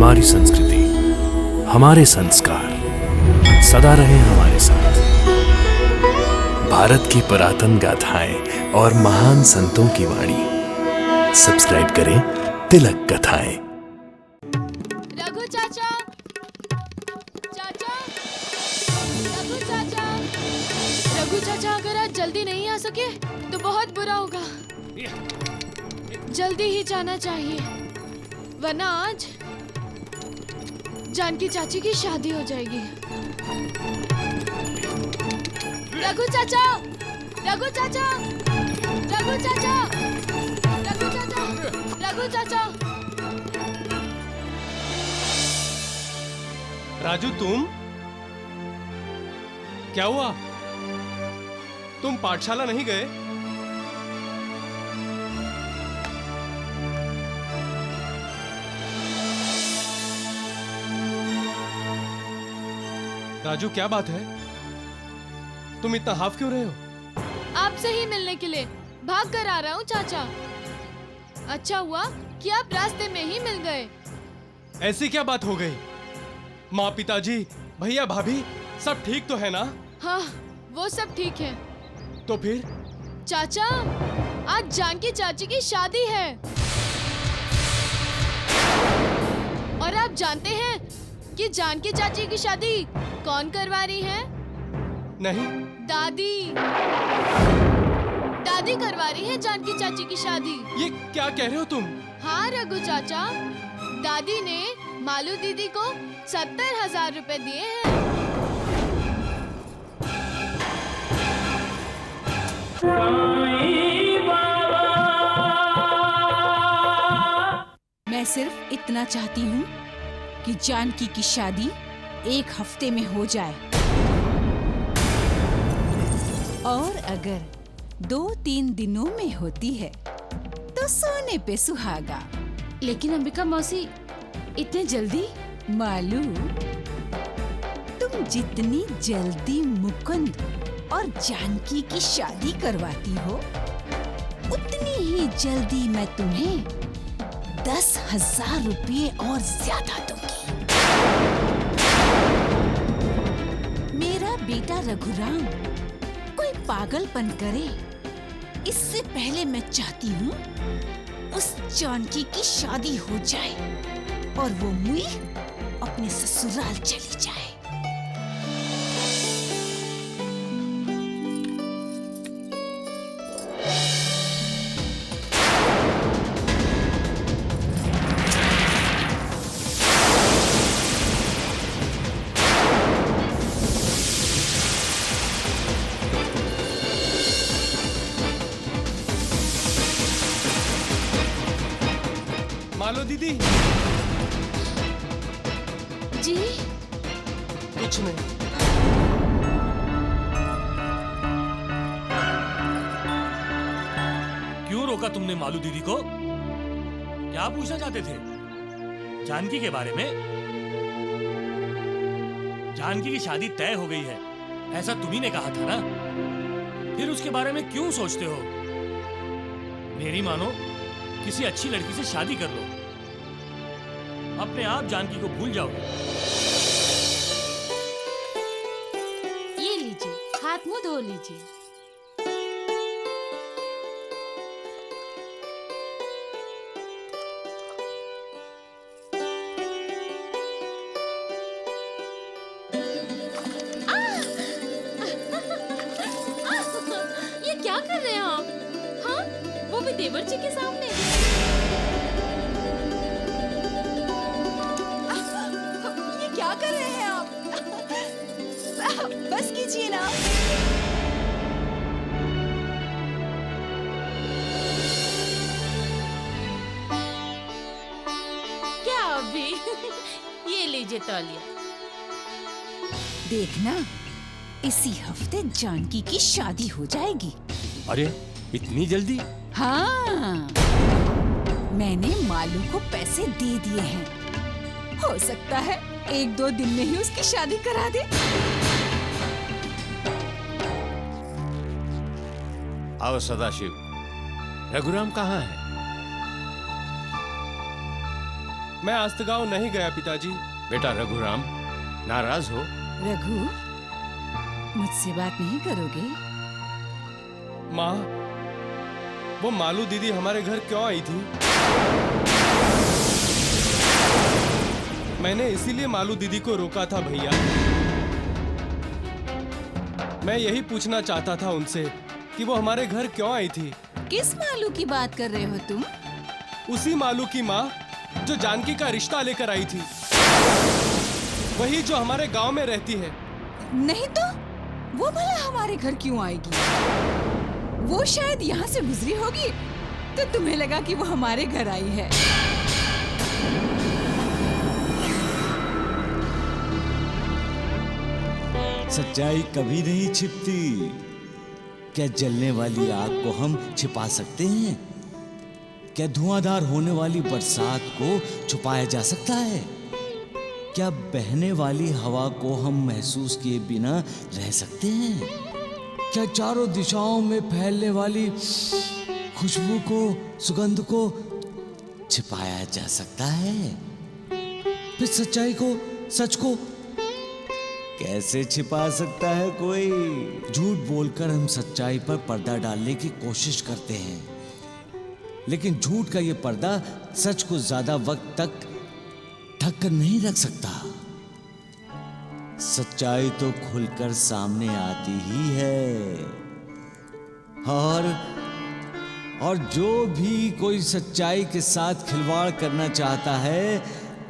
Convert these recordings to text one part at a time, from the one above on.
हमारी संस्कृति, हमारे संस्कार सदा रहे हमारे साथ। भारत की पुरातन गाथाएं और महान संतों की वाणी। सब्सक्राइब करें तिलक कथाएं। रघु चाचा, चाचा, रघु चाचा, रघु चाचा, अगर आज जल्दी नहीं आ सके तो बहुत बुरा होगा। जल्दी ही जाना चाहिए, वरना आज जानकी चाची की शादी हो जाएगी। रघु चाचा, रघु चाचा, रघु चाचा, रघु चाचा, रघु चाचा। राजू, तुम क्या हुआ? तुम पाठशाला नहीं गए? राजू, क्या बात है? तुम इतना हाफ क्यों रहे हो? आपसे ही मिलने के लिए भाग कर आ रहा हूँ चाचा। अच्छा हुआ कि आप रास्ते में ही मिल गए। ऐसी क्या बात हो गई? माँ, पिताजी, भैया, भाभी सब ठीक तो है ना? हाँ, वो सब ठीक है। तो फिर चाचा, आज जानकी चाची की शादी है। और आप जानते हैं कि जानकी चाची की शादी कौन करवा रही है? नहीं। दादी। दादी करवा रही है जानकी चाची की शादी। ये क्या कह रहे हो तुम? हाँ रघु चाचा, दादी ने मालू दीदी को 70,000 रुपए दिए हैं। मैं सिर्फ इतना चाहती हूँ कि जानकी की शादी 1 हफ्ते में हो जाए, और अगर 2-3 दिनों में होती है तो सोने पे सुहागा। लेकिन अंबिका मौसी, इतने जल्दी? मालू, तुम जितनी जल्दी मुकुंद और जानकी की शादी करवाती हो, उतनी ही जल्दी मैं तुम्हें 10,000 रुपये और ज्यादा दूंगी। मेरा बेटा रघुराम कोई पागलपन करे, इससे पहले मैं चाहती हूँ उस जानकी की शादी हो जाए और वो मुई अपने ससुराल चली जाए। मालो दीदी। जी? कुछ नहीं। क्यों रोका तुमने मालू दीदी को? क्या पूछना चाहते थे? जानकी के बारे में? जानकी की शादी तय हो गई है, ऐसा तुम्ही ने कहा था ना? फिर उसके बारे में क्यों सोचते हो? मेरी मानो, किसी अच्छी लड़की से शादी कर लो, अपने आप जानकी को भूल जाओगे। ये लीजिए, हाथ मुंह धो लीजिए। ये क्या कर रहे हैं आप? हाँ, वो भी देवर जी के सामने। क्या कर रहे हैं आप? बस कीजिए ना। क्या अभी? ये लीजिए तौलिया। देखना, इसी हफ्ते जानकी की शादी हो जाएगी। अरे, इतनी जल्दी? हाँ, मैंने मालू को पैसे दे दिए हैं। हो सकता है 1-2 दिन में ही उसकी शादी करा दे। आओ सदाशिव, रघुराम कहाँ है? मैं आस्तगांव नहीं गया पिताजी। बेटा रघुराम, नाराज हो? रघु, मुझसे बात नहीं करोगे? माँ, वो मालू दीदी हमारे घर क्यों आई थी? मैंने इसीलिए मालू दीदी को रोका था भैया। मैं यही पूछना चाहता था उनसे कि वो हमारे घर क्यों आई थी। किस मालू की बात कर रहे हो तुम? उसी मालू की माँ जो जानकी का रिश्ता लेकर आई थी, वही जो हमारे गांव में रहती है। नहीं तो वो भला हमारे घर क्यों आएगी? वो शायद यहाँ से गुजरी होगी तो तुम्हें लगा कि वो हमारे घर आई है। सच्चाई कभी नहीं छिपती। क्या जलने वाली आग को हम छिपा सकते हैं? क्या धुआंधार होने वाली बरसात को छुपाया जा सकता है? क्या बहने वाली हवा को हम महसूस किए बिना रह सकते हैं? क्या चारों दिशाओं में फैलने वाली खुशबू को, सुगंध को छिपाया जा सकता है? फिर सच्चाई को, सच को कैसे छिपा सकता है कोई? झूठ बोलकर हम सच्चाई पर पर्दा डालने की कोशिश करते हैं, लेकिन झूठ का ये पर्दा सच को ज्यादा वक्त तक ढक कर नहीं रख सकता। सच्चाई तो खुलकर सामने आती ही है, और जो भी कोई सच्चाई के साथ खिलवाड़ करना चाहता है,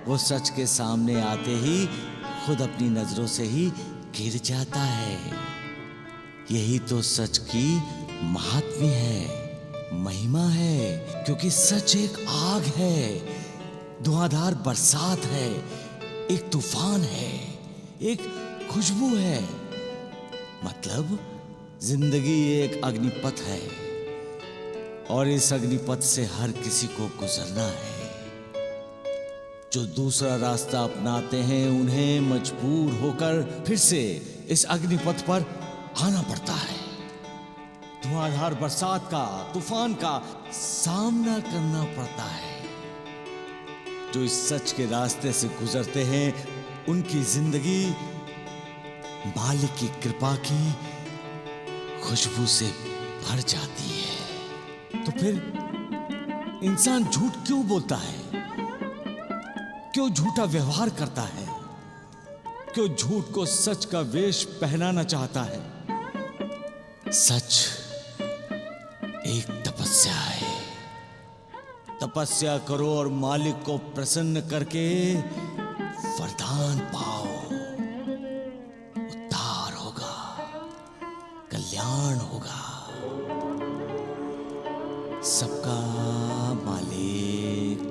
वो सच के सामने आते ही खुद अपनी नजरों से ही गिर जाता है। यही तो सच की महात्म्य है, महिमा है, क्योंकि सच एक आग है, धुआंधार बरसात है, एक तूफान है, एक खुशबू है। मतलब जिंदगी एक अग्निपथ है, और इस अग्निपथ से हर किसी को गुजरना है। जो दूसरा रास्ता अपनाते हैं उन्हें मजबूर होकर फिर से इस अग्निपथ पर आना पड़ता है। धुआंधार बरसात का, तूफान का सामना करना पड़ता है। जो इस सच के रास्ते से गुजरते हैं उनकी जिंदगी मालिक की कृपा की खुशबू से भर जाती है। तो फिर इंसान झूठ क्यों बोलता है? क्यों झूठा व्यवहार करता है? क्यों झूठ को सच का वेश पहनाना चाहता है? सच एक तपस्या है। तपस्या करो और मालिक को प्रसन्न करके वरदान पाओ। उद्धार होगा, कल्याण होगा। सबका मालिक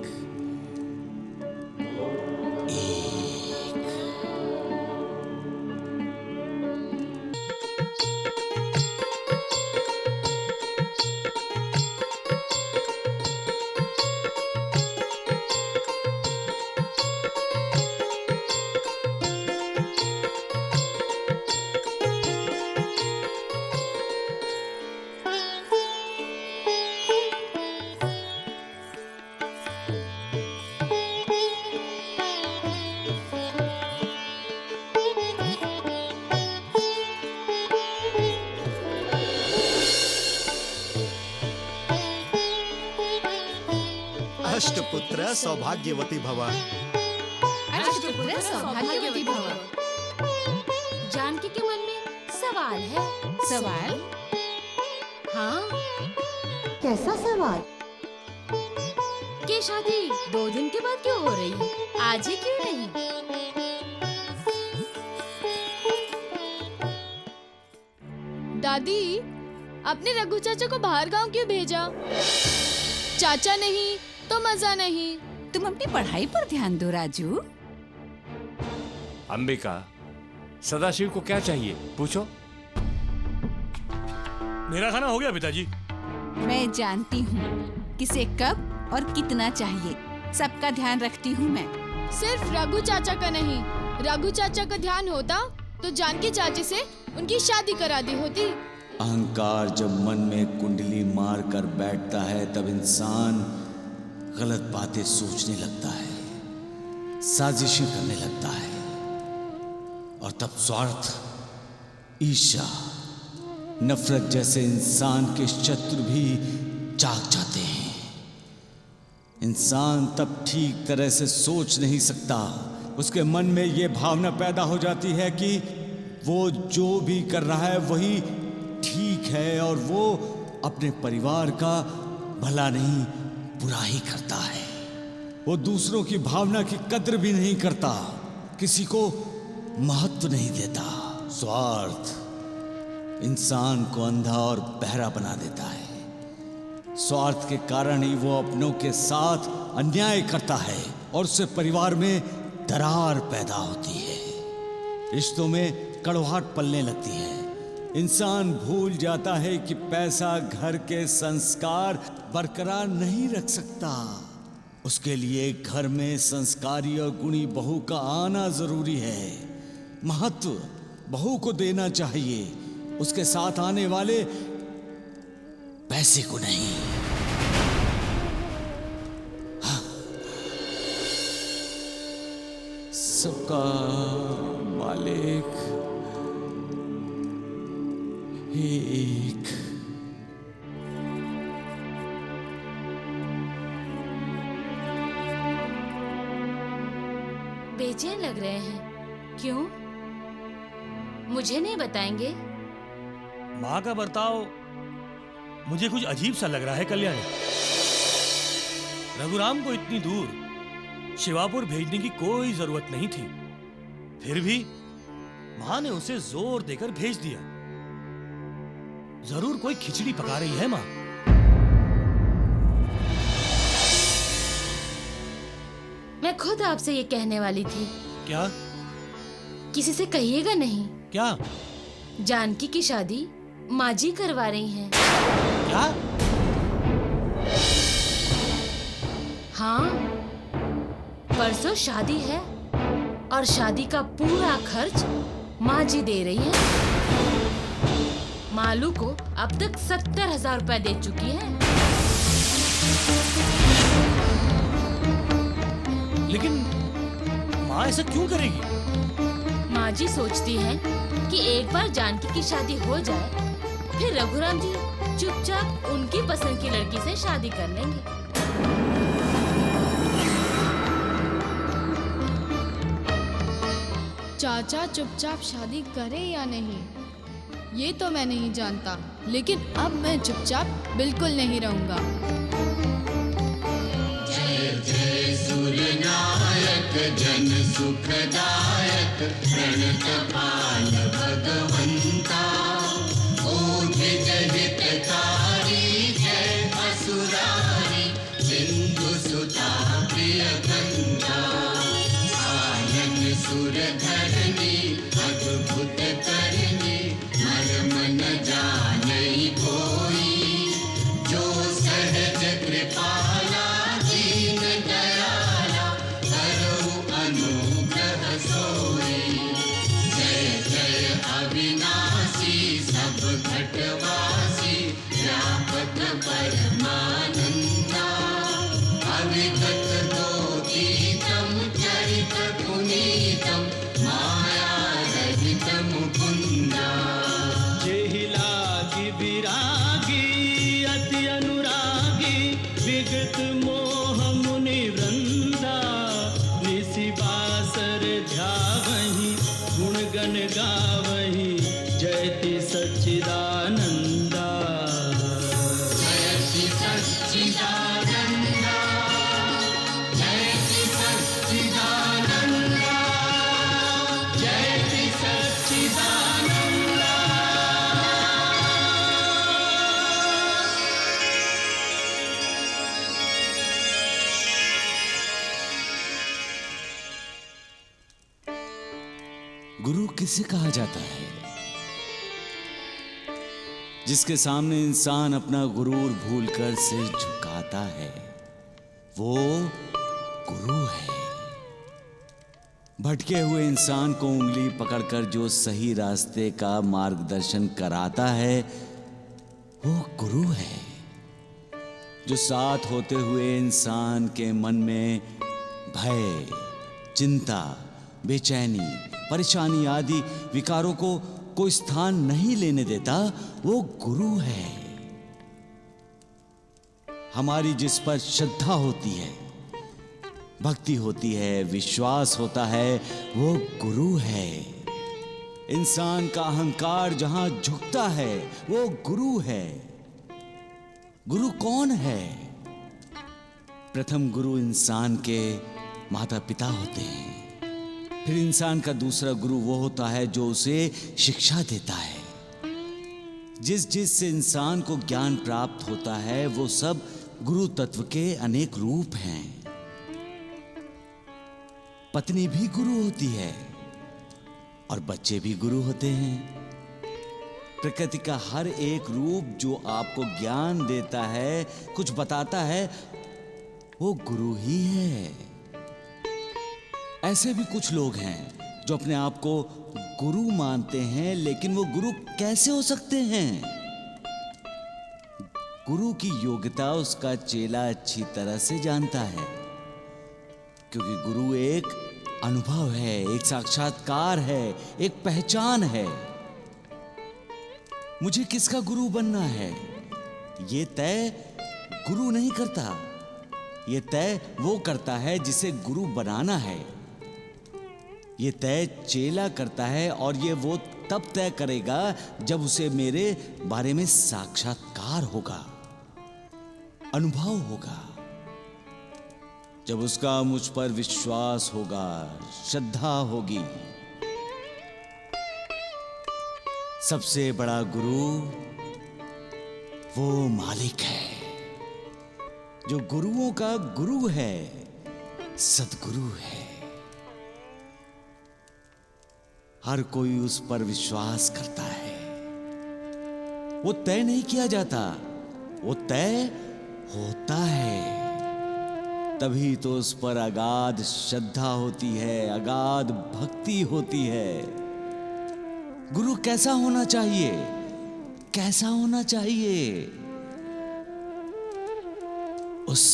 अष्टपुत्र सौभाग्यवती भव। अष्टपुत्र सौभाग्यवती भव। जानकी के मन में सवाल है। सवाल? हाँ, कैसा सवाल? कि शादी 2 दिन के बाद क्यों हो रही है, आज ही क्यों नहीं? दादी, आपने रघु चाचा को बाहर गांव क्यों भेजा? चाचा नहीं तो मजा नहीं। तुम अपनी पढ़ाई पर ध्यान दो राजू। अंबिका, सदाशिव को क्या चाहिए पूछो। मेरा खाना हो गया पिताजी। मैं जानती हूँ किसे कब और कितना चाहिए, सबका ध्यान रखती हूँ मैं। सिर्फ रघु चाचा का नहीं, रघु चाचा का ध्यान होता तो जानकी चाची से उनकी शादी करा दी होती। अहंकार जब मन में कुंडली मार कर बैठता है तब इंसान गलत बातें सोचने लगता है। साजिशें करने लगता है और तब स्वार्थ, ईर्ष्या, नफरत जैसे इंसान के शत्रु भी जाग जाते हैं। इंसान तब ठीक तरह से सोच नहीं सकता। उसके मन में यह भावना पैदा हो जाती है कि वो जो भी कर रहा है वही ठीक है और वो अपने परिवार का भला नहीं बुरा ही करता है। वो दूसरों की भावना की कद्र भी नहीं करता, किसी को महत्व नहीं देता। स्वार्थ इंसान को अंधा और बहरा बना देता है। स्वार्थ के कारण ही वो अपनों के साथ अन्याय करता है और उससे परिवार में दरार पैदा होती है। रिश्तों में कड़वाहट पलने लगती है। इंसान भूल जाता है कि पैसा घर के संस्कार बरकरार नहीं रख सकता। उसके लिए घर में संस्कारी और गुणी बहू का आना जरूरी है। महत्व बहू को देना चाहिए, उसके साथ आने वाले पैसे को नहीं। हाँ। सबका मालिक एक। बेचैन लग रहे हैं, क्यों? मुझे नहीं बताएंगे? माँ का बर्ताव मुझे कुछ अजीब सा लग रहा है कल्याणी। रघुराम को इतनी दूर शिवापुर भेजने की कोई जरूरत नहीं थी, फिर भी माँ ने उसे जोर देकर भेज दिया। जरूर कोई खिचड़ी पका रही है माँ। मैं खुद आपसे ये कहने वाली थी। क्या? किसी से कहिएगा नहीं। क्या? जानकी की शादी माँ जी करवा रही हैं। क्या? हाँ, परसों शादी है और शादी का पूरा खर्च माँ जी दे रही है। मालू को अब तक 70,000 रुपए दे चुकी है। लेकिन माँ ऐसा क्यों करेगी? माँ जी सोचती हैं कि एक बार जानकी की शादी हो जाए, फिर रघुराम जी चुपचाप उनकी पसंद की लड़की से शादी कर लेंगे। चाचा चुपचाप शादी करे या नहीं, ये तो मैं नहीं जानता, लेकिन अब मैं चुपचाप बिल्कुल नहीं रहूंगा। जय जय सूर्यनायक जन सुखदायक प्रणतपाल भगवंता, ओधिज हितकारी जय असुरारी सिंधु सुता प्रियकंता, आनन सुरधरणी अद्भुत करणी मर्म न जानई कोई, जो सहज कृपाला दीन दयाला करहु अनुग्रह सोई, जय जय अविनाशी सब घटवासी व्यापक परमानंदा, अविगत दोतीतम चरित पुनीतम माया रहित मुकुंदा, जेहि लागी विरागी अति अनुरागी विगत मोह मुनि वृंदा, निसि बासर ध्यावहि गुण गण गावहि जयति सच्चिदानंदा, जयति सच्चिदानंदा, जयति सच्चिदानंदा, जयति सच्चिदानंदा। गुरु किसे कहा जाता है? जिसके सामने इंसान अपना गुरूर भूलकर सिर झुकाता है, वो गुरु है। भटके हुए इंसान को उंगली पकड़कर जो सही रास्ते का मार्गदर्शन कराता है, वो गुरु है। जो साथ होते हुए इंसान के मन में भय, चिंता, बेचैनी, परेशानी आदि विकारों को कोई स्थान नहीं लेने देता, वो गुरु है। हमारी जिस पर श्रद्धा होती है, भक्ति होती है, विश्वास होता है, वो गुरु है। इंसान का अहंकार जहां झुकता है, वो गुरु है। गुरु कौन है? प्रथम गुरु इंसान के माता पिता होते हैं। फिर इंसान का दूसरा गुरु वो होता है जो उसे शिक्षा देता है। जिस से इंसान को ज्ञान प्राप्त होता है, वो सब गुरु तत्व के अनेक रूप हैं। पत्नी भी गुरु होती है और बच्चे भी गुरु होते हैं। प्रकृति का हर एक रूप जो आपको ज्ञान देता है, कुछ बताता है, वो गुरु ही है। ऐसे भी कुछ लोग हैं जो अपने आप को गुरु मानते हैं, लेकिन वो गुरु कैसे हो सकते हैं? गुरु की योग्यता उसका चेला अच्छी तरह से जानता है, क्योंकि गुरु एक अनुभव है, एक साक्षात्कार है, एक पहचान है। मुझे किसका गुरु बनना है, ये तय गुरु नहीं करता। ये तय वो करता है जिसे गुरु बनाना है। ये तय चेला करता है, और ये वो तब तय करेगा जब उसे मेरे बारे में साक्षात्कार होगा, अनुभव होगा, जब उसका मुझ पर विश्वास होगा, श्रद्धा होगी। सबसे बड़ा गुरु वो मालिक है जो गुरुओं का गुरु है, सद्गुरु है। हर कोई उस पर विश्वास करता है। वो तय नहीं किया जाता, वो तय होता है। तभी तो उस पर अगाध श्रद्धा होती है, अगाध भक्ति होती है। गुरु कैसा होना चाहिए? कैसा होना चाहिए? उस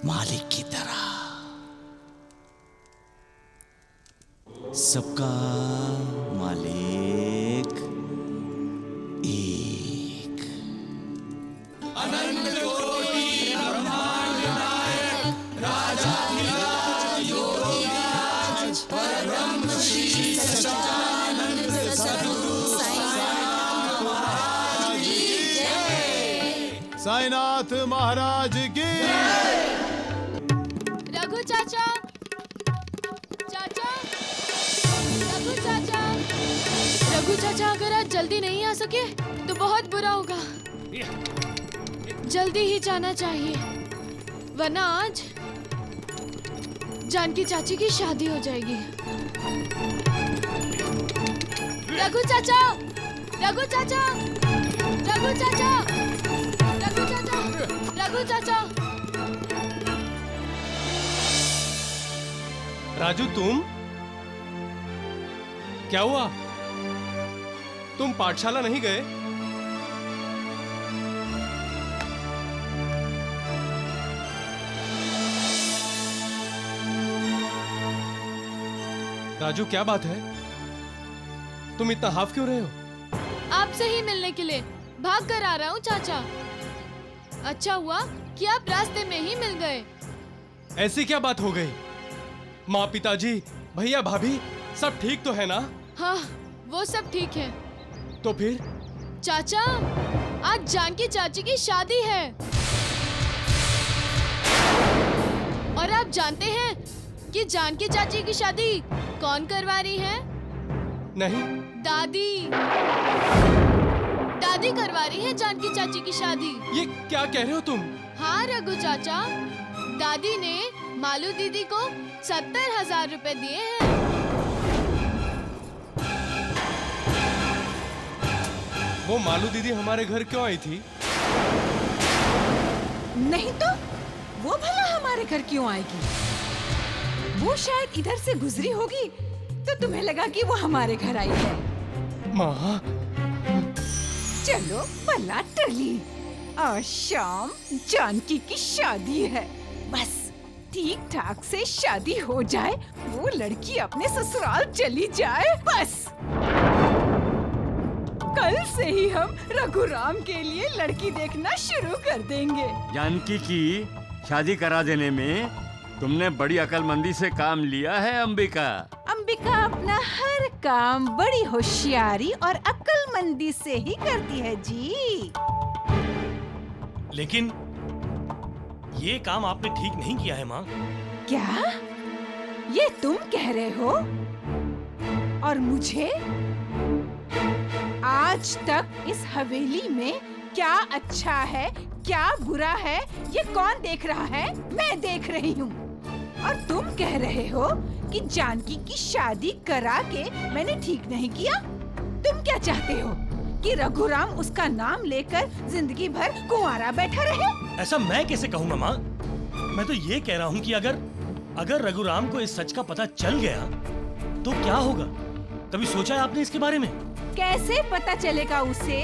मालिक की तरह। सबका मालिक एक। अनंत कोटि ब्रह्मांड नायक, राजाधिराज योगीराज, परब्रह्म श्री सच्चिदानंद सद्गुरु साईनाथ महाराज की जय। साईनाथ महाराज की। रघु चाचा, रघु चाचा अगर आज जल्दी नहीं आ सके तो बहुत बुरा होगा। जल्दी ही जाना चाहिए, वरना आज जानकी चाची की शादी हो जाएगी। रघु चाचा, रघु चाचा, रघु चाचा, रघु चाचा, रघु चाचा। राजू, तुम क्या हुआ? तुम पाठशाला नहीं गए? राजू, क्या बात है? तुम इतना हाफ क्यों रहे हो? आपसे ही मिलने के लिए भाग कर आ रहा हूँ चाचा। अच्छा हुआ कि आप रास्ते में ही मिल गए। ऐसी क्या बात हो गई? माँ, पिताजी, भैया, भाभी सब ठीक तो है ना? हाँ, वो सब ठीक है। तो फिर? चाचा, आज जानकी चाची की शादी है। और आप जानते हैं कि जानकी चाची की शादी कौन करवा रही है? नहीं। दादी। दादी करवा रही है जानकी चाची की शादी। ये क्या कह रहे हो तुम? हाँ रघु चाचा, दादी ने मालू दीदी को 70,000 रुपए दिए हैं। वो मालू दीदी हमारे घर क्यों आई थी? नहीं तो वो भला हमारे घर क्यों आएगी? वो शायद इधर से गुजरी होगी तो तुम्हें लगा कि वो हमारे घर आई है। माँ, चलो भला टली, आज शाम जानकी की शादी है। बस ठीक ठाक से शादी हो जाए, वो लड़की अपने ससुराल चली जाए, बस। कल से ही हम रघुराम के लिए लड़की देखना शुरू कर देंगे। जानकी की शादी करा देने में तुमने बड़ी अकलमंदी से काम लिया है अंबिका। अंबिका अपना हर काम बड़ी होशियारी और अक्लमंदी से ही करती है जी। लेकिन ये काम आपने ठीक नहीं किया है माँ। क्या ये तुम कह रहे हो? और मुझे आज तक इस हवेली में क्या अच्छा है क्या बुरा है ये कौन देख रहा है? मैं देख रही हूँ। और तुम कह रहे हो कि जानकी की शादी करा के मैंने ठीक नहीं किया? तुम क्या चाहते हो कि रघुराम उसका नाम लेकर जिंदगी भर कुंवारा बैठा रहे? ऐसा मैं कैसे कहूँगा माँ? मैं तो ये कह रहा हूँ कि अगर रघुराम को इस सच का पता चल गया तो क्या होगा? कभी सोचा है आपने इसके बारे में? कैसे पता चलेगा उसे?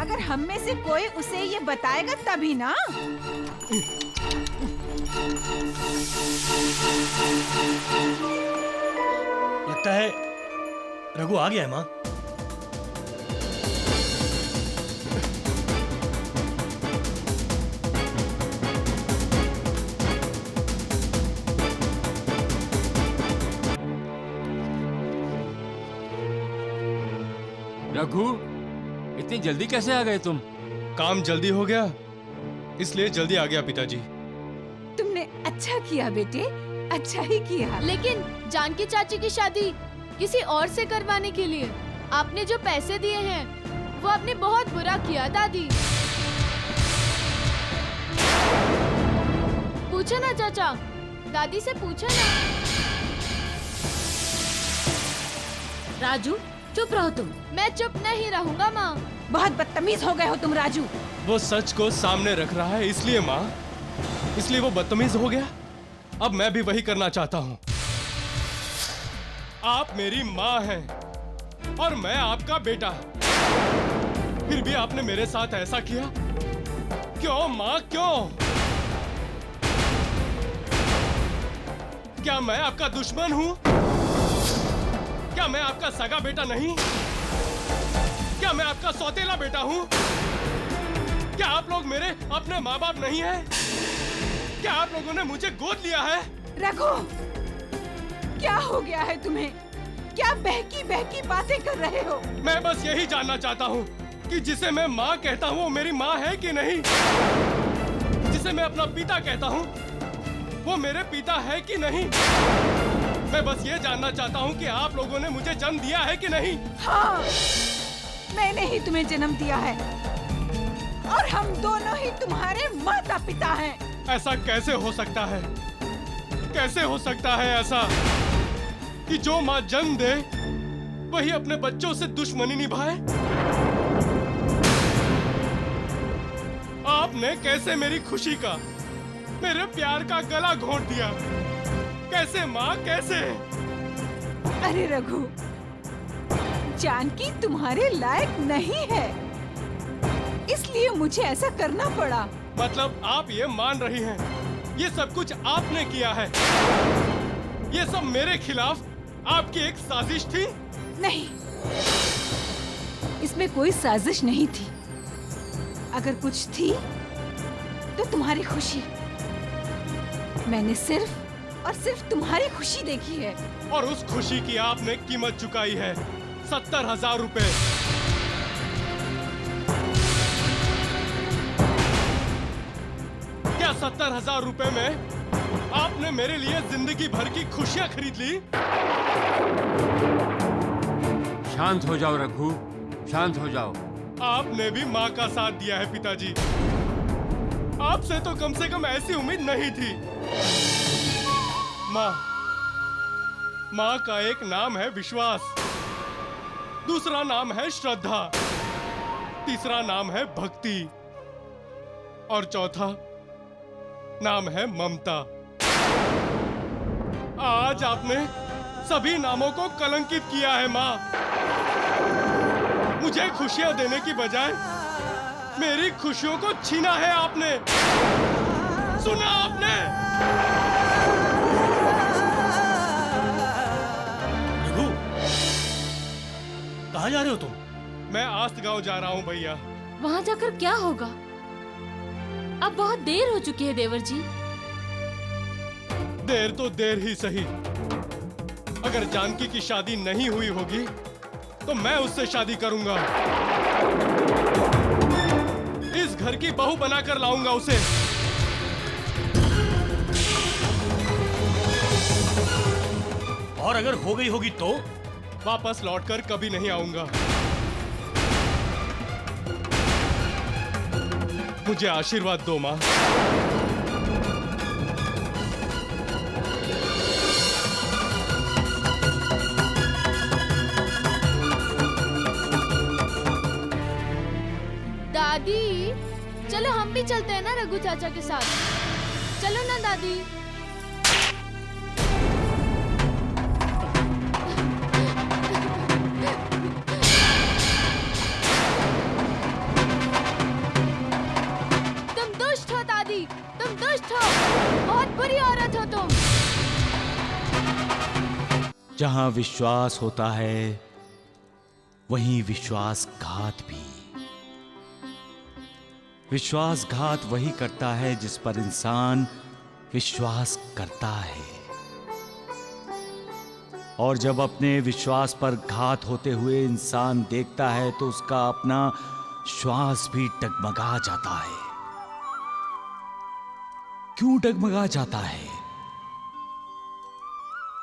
अगर हम में से कोई उसे ये बताएगा तभी ना। लगता है रघु आ गया है माँ। रघु, इतनी जल्दी कैसे आ गए तुम? काम जल्दी हो गया इसलिए जल्दी आ गया पिताजी। तुमने अच्छा किया बेटे, अच्छा ही किया। लेकिन जानकी चाची की शादी किसी और से करवाने के लिए आपने जो पैसे दिए हैं वो आपने बहुत बुरा किया दादी। पूछो ना चाचा, दादी से पूछो ना। राजू चुप रहो तुम। मैं चुप नहीं रहूंगा माँ। बहुत बदतमीज हो गए हो तुम राजू। वो सच को सामने रख रहा है इसलिए माँ, इसलिए वो बदतमीज हो गया। अब मैं भी वही करना चाहता हूँ। आप मेरी माँ हैं और मैं आपका बेटा, फिर भी आपने मेरे साथ ऐसा किया क्यों माँ? क्यों? क्या मैं आपका दुश्मन हूँ? क्या मैं आपका सगा बेटा नहीं? क्या मैं आपका सौतेला बेटा हूँ? क्या आप लोग मेरे अपने माँ बाप नहीं हैं? क्या आप लोगों ने मुझे गोद लिया है? रघु, क्या हो गया है तुम्हें? क्या बहकी बहकी बातें कर रहे हो? मैं बस यही जानना चाहता हूँ कि जिसे मैं माँ कहता हूँ वो मेरी माँ है कि नहीं? जिसे मैं अपना पिता कहता हूँ वो मेरे पिता है कि नहीं? मैं बस ये जानना चाहता हूँ कि आप लोगों ने मुझे जन्म दिया है कि नहीं? हाँ, मैंने ही तुम्हें जन्म दिया है और हम दोनों ही तुम्हारे माता पिता हैं। ऐसा कैसे हो सकता है? कैसे हो सकता है ऐसा कि जो माँ जन्म दे वही अपने बच्चों से दुश्मनी निभाए? आपने कैसे मेरी खुशी का, मेरे प्यार का गला घोंट दिया? कैसे माँ, कैसे? अरे रघु, जानकी तुम्हारे लायक नहीं है, इसलिए मुझे ऐसा करना पड़ा। मतलब आप ये मान रही हैं ये सब कुछ आपने किया है? ये सब मेरे खिलाफ आपकी एक साजिश थी? नहीं, इसमें कोई साजिश नहीं थी। अगर कुछ थी तो तुम्हारी खुशी। मैंने सिर्फ और सिर्फ तुम्हारी खुशी देखी है। और उस खुशी की आपने कीमत चुकाई है 70,000 रुपए। क्या 70,000 रुपए में आपने मेरे लिए जिंदगी भर की खुशियां खरीद ली? शांत हो जाओ रघु, शांत हो जाओ। आपने भी माँ का साथ दिया है पिताजी। आपसे तो कम से कम ऐसी उम्मीद नहीं थी। माँ का एक नाम है विश्वास, दूसरा नाम है श्रद्धा, तीसरा नाम है भक्ति और चौथा नाम है ममता। आज आपने सभी नामों को कलंकित किया है माँ। मुझे खुशियां देने की बजाय मेरी खुशियों को छीना है आपने। सुना आपने? हो तुम? मैं आस्त गांव जा रहा हूँ भैया। वहाँ जाकर क्या होगा? अब बहुत देर हो चुकी है देवर जी। देर तो देर ही सही। अगर जानकी की शादी नहीं हुई होगी तो मैं उससे शादी करूंगा। इस घर की बहू बनाकर लाऊंगा उसे। और अगर हो गई होगी तो? वापस लौटकर कभी नहीं आऊंगा। मुझे आशीर्वाद दो माँ। दादी, चलो हम भी चलते हैं ना रघु चाचा के साथ। चलो ना दादी। तुम दुष्ट हो दादी, तुम दुष्ट हो, बहुत बुरी औरत हो तुम। जहां विश्वास होता है वहीं विश्वासघात भी। विश्वासघात वही करता है जिस पर इंसान विश्वास करता है, और जब अपने विश्वास पर घात होते हुए इंसान देखता है तो उसका अपना श्वास भी डगमगा जाता है। क्यों डगमगा जाता है?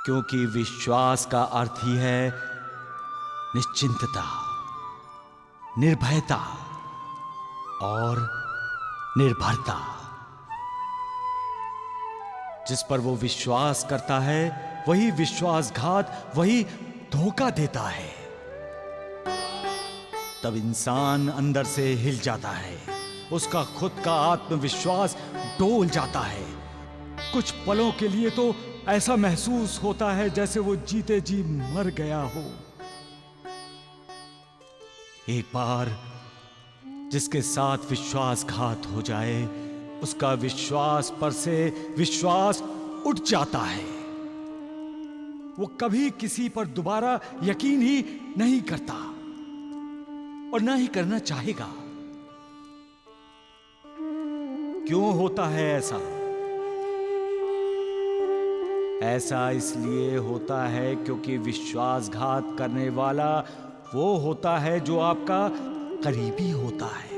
क्योंकि विश्वास का अर्थ ही है निश्चिंतता, निर्भयता और निर्भरता। जिस पर वो विश्वास करता है वही विश्वासघात, वही धोखा देता है। तब इंसान अंदर से हिल जाता है, उसका खुद का आत्मविश्वास डोल जाता है। कुछ पलों के लिए तो ऐसा महसूस होता है जैसे वो जीते जी मर गया हो। एक बार जिसके साथ विश्वासघात हो जाए उसका विश्वास पर से विश्वास उठ जाता है। वो कभी किसी पर दोबारा यकीन ही नहीं करता और ना ही करना चाहेगा। क्यों होता है ऐसा? ऐसा इसलिए होता है क्योंकि विश्वासघात करने वाला वो होता है जो आपका करीबी होता है।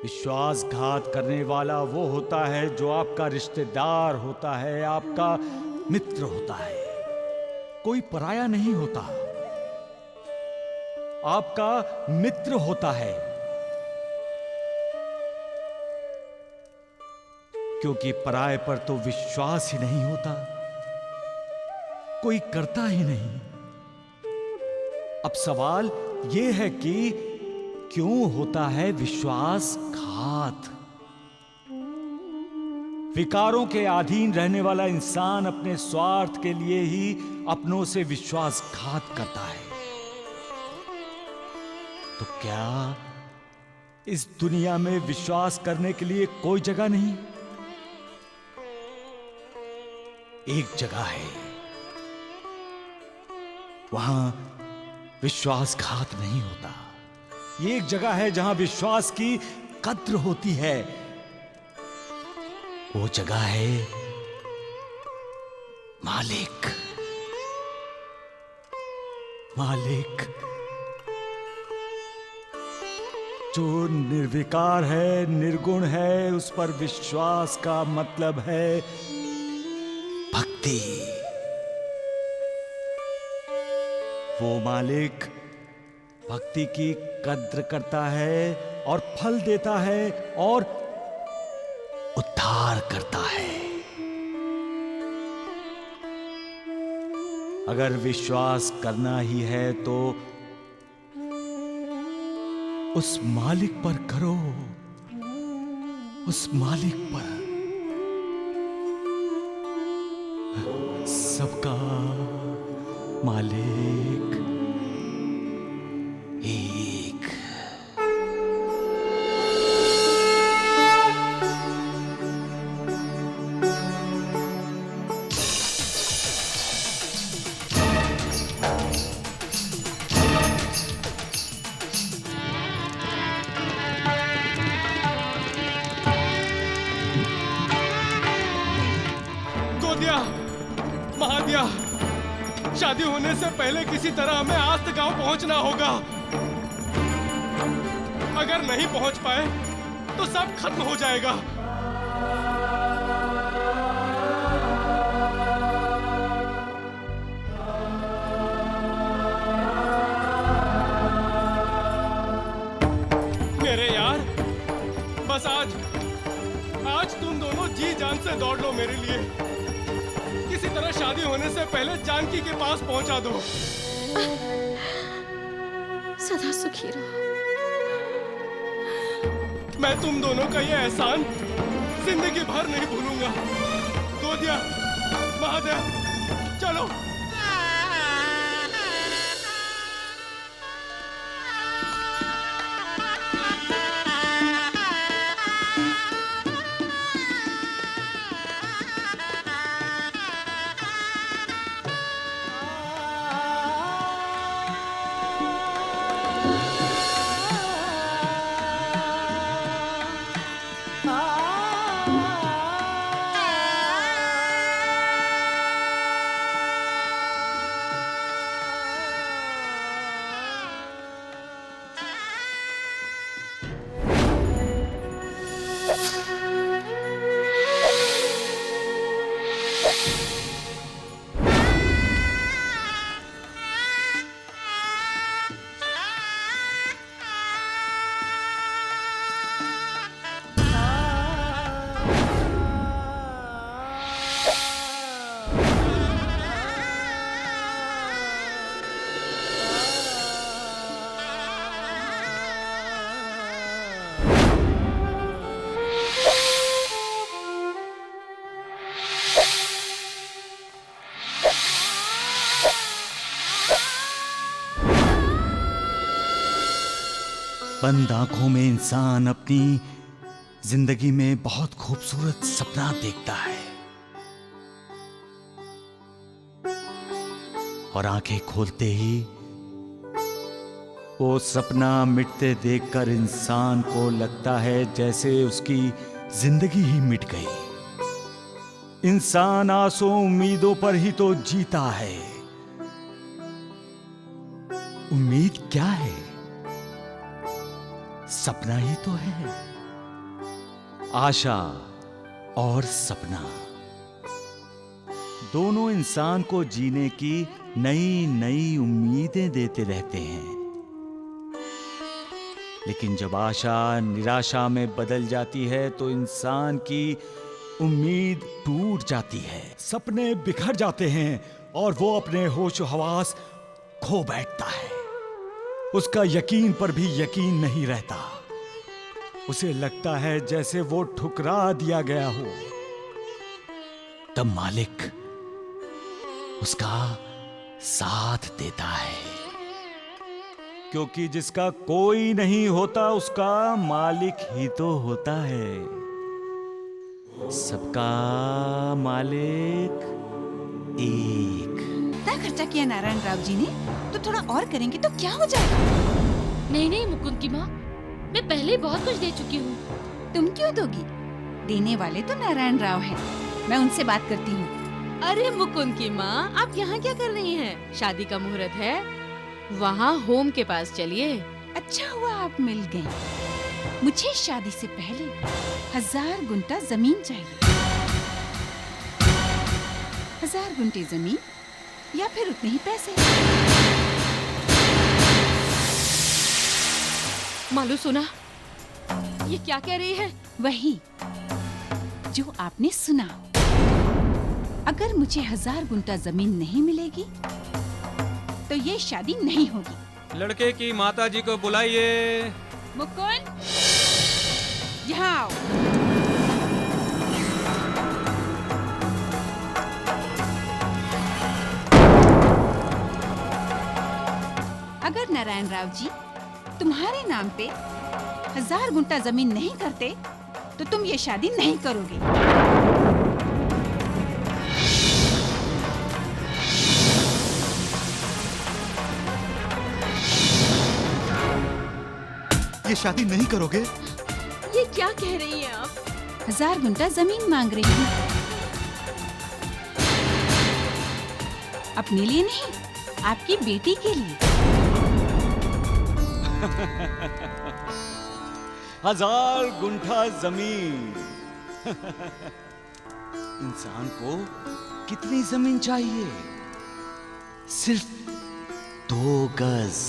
विश्वासघात करने वाला वो होता है जो आपका रिश्तेदार होता है, आपका मित्र होता है, कोई पराया नहीं होता, आपका मित्र होता है। क्योंकि पराये पर तो विश्वास ही नहीं होता, कोई करता ही नहीं। अब सवाल यह है कि क्यों होता है विश्वासघात? विकारों के अधीन रहने वाला इंसान अपने स्वार्थ के लिए ही अपनों से विश्वासघात करता है। तो क्या इस दुनिया में विश्वास करने के लिए कोई जगह नहीं? एक जगह है, वहां विश्वासघात नहीं होता। ये एक जगह है जहां विश्वास की कद्र होती है। वो जगह है मालिक। मालिक जो निर्विकार है, निर्गुण है, उस पर विश्वास का मतलब है भक्ति। वो मालिक भक्ति की कद्र करता है और फल देता है और उद्धार करता है। अगर विश्वास करना ही है तो उस मालिक पर करो, उस मालिक पर। सबका मालिक एक। गोदिया, महादिया, शादी होने से पहले किसी तरह हमें आस्त गांव पहुंचना होगा। अगर नहीं पहुंच पाए तो सब खत्म हो जाएगा। मेरे यार, बस आज तुम दोनों जी जान से दौड़ लो मेरे लिए। किसी तरह शादी होने से पहले जानकी के पास पहुंचा दो। सदा सुखी रहो। मैं तुम दोनों का ये एहसान जिंदगी भर नहीं भूलूंगा। गोदिया, महादेव, चलो। बंद आंखों में इंसान अपनी जिंदगी में बहुत खूबसूरत सपना देखता है और आंखें खोलते ही वो सपना मिटते देखकर इंसान को लगता है जैसे उसकी जिंदगी ही मिट गई। इंसान आसों उम्मीदों पर ही तो जीता है। उम्मीद क्या है? सपना ही तो है। आशा और सपना दोनों इंसान को जीने की नई नई उम्मीदें देते रहते हैं। लेकिन जब आशा निराशा में बदल जाती है तो इंसान की उम्मीद टूट जाती है, सपने बिखर जाते हैं और वो अपने होश हवास खो बैठता है। उसका यकीन पर भी यकीन नहीं रहता। उसे लगता है जैसे वो ठुकरा दिया गया हो। तब मालिक उसका साथ देता है, क्योंकि जिसका कोई नहीं होता उसका मालिक ही तो होता है। सबका मालिक एक। इतना खर्चा किया नारायण राव जी ने, तो थोड़ा और करेंगे तो क्या हो जाएगा? नहीं नहीं मुकुंद की माँ, मैं पहले ही बहुत कुछ दे चुकी हूँ। तुम क्यों दोगी? देने वाले तो नारायण राव हैं। मैं उनसे बात करती हूँ। अरे मुकुंद की माँ, आप यहाँ क्या कर रही हैं? शादी का मुहूर्त है, वहाँ होम के पास चलिए। अच्छा हुआ आप मिल गई। मुझे शादी से पहले 1000 गुंठा जमीन चाहिए। 1000 गुंठे जमीन या फिर उतने ही पैसे। मालू सुना? ये क्या कह रही है? वही जो आपने सुना। अगर मुझे 1000 गुंठा जमीन नहीं मिलेगी तो ये शादी नहीं होगी। लड़के की माता जी को बुलाइए। मुकुंद, यहाँ आओ। अगर नारायण राव जी तुम्हारे नाम पे 1000 गुंठा जमीन नहीं करते तो तुम ये शादी नहीं करोगे। ये शादी नहीं करोगे? ये क्या कह रही हैं आप? 1000 गुंठा जमीन मांग रही हूँ। अपने लिए नहीं, आपकी बेटी के लिए। 1000 गुंठा जमीन। इंसान को कितनी जमीन चाहिए? सिर्फ 2 गज।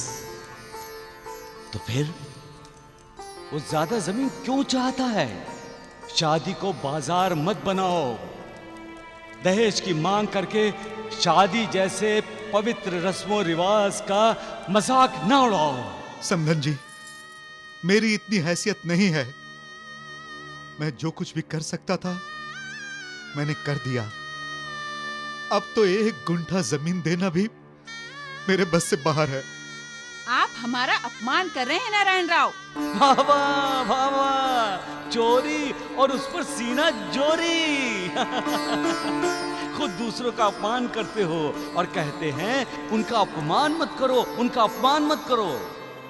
तो फिर वो ज्यादा जमीन क्यों चाहता है? शादी को बाजार मत बनाओ। दहेज की मांग करके शादी जैसे पवित्र रस्मों रिवाज का मजाक ना उड़ाओ। समधन जी, मेरी इतनी हैसियत नहीं है। मैं जो कुछ भी कर सकता था मैंने कर दिया। अब तो 1 गुंठा जमीन देना भी मेरे बस से बाहर है। आप हमारा अपमान कर रहे हैं नारायण राव। भावा भावा, चोरी और उस पर सीना जोरी। खुद दूसरों का अपमान करते हो और कहते हैं उनका अपमान मत करो, उनका अपमान मत करो।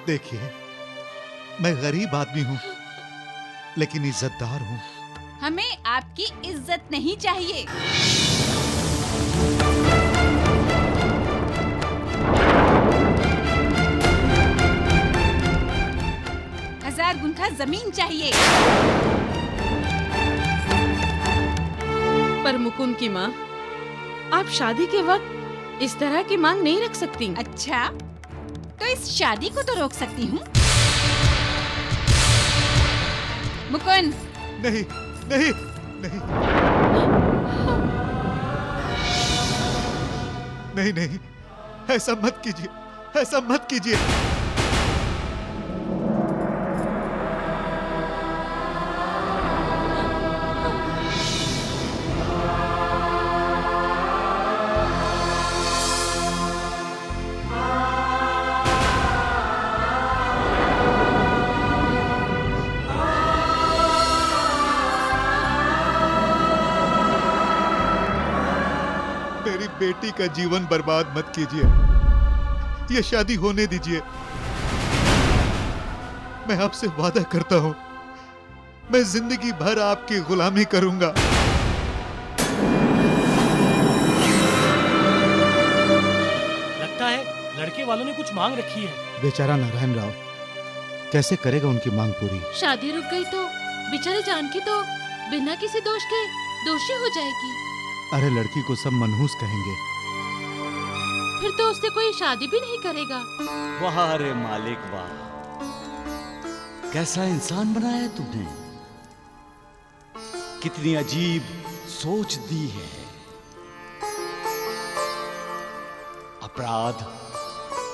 देखिए, मैं गरीब आदमी हूं लेकिन इज्जतदार हूं। हमें आपकी इज्जत नहीं चाहिए। हजार गुंठा जमीन चाहिए। पर मुकुंद की माँ, आप शादी के वक्त इस तरह की मांग नहीं रख सकती। अच्छा, तो इस शादी को तो रोक सकती हूँ। मुकुंद। नहीं नहीं नहीं नहीं नहीं, ऐसा मत कीजिए, ऐसा मत कीजिए। मेरी बेटी का जीवन बर्बाद मत कीजिए। ये शादी होने दीजिए। मैं आपसे वादा करता हूं, मैं जिंदगी भर आपकी गुलामी करूंगा। लगता है लड़के वालों ने कुछ मांग रखी है। बेचारा नारायण राव कैसे करेगा उनकी मांग पूरी? शादी रुक गई तो बेचारी जानकी तो बिना किसी दोष के दोषी हो जाएगी। अरे लड़की को सब मनहूस कहेंगे। फिर तो उससे कोई शादी भी नहीं करेगा। वाह रे मालिक वाह, कैसा इंसान बनाया तुमने। कितनी अजीब सोच दी है। अपराध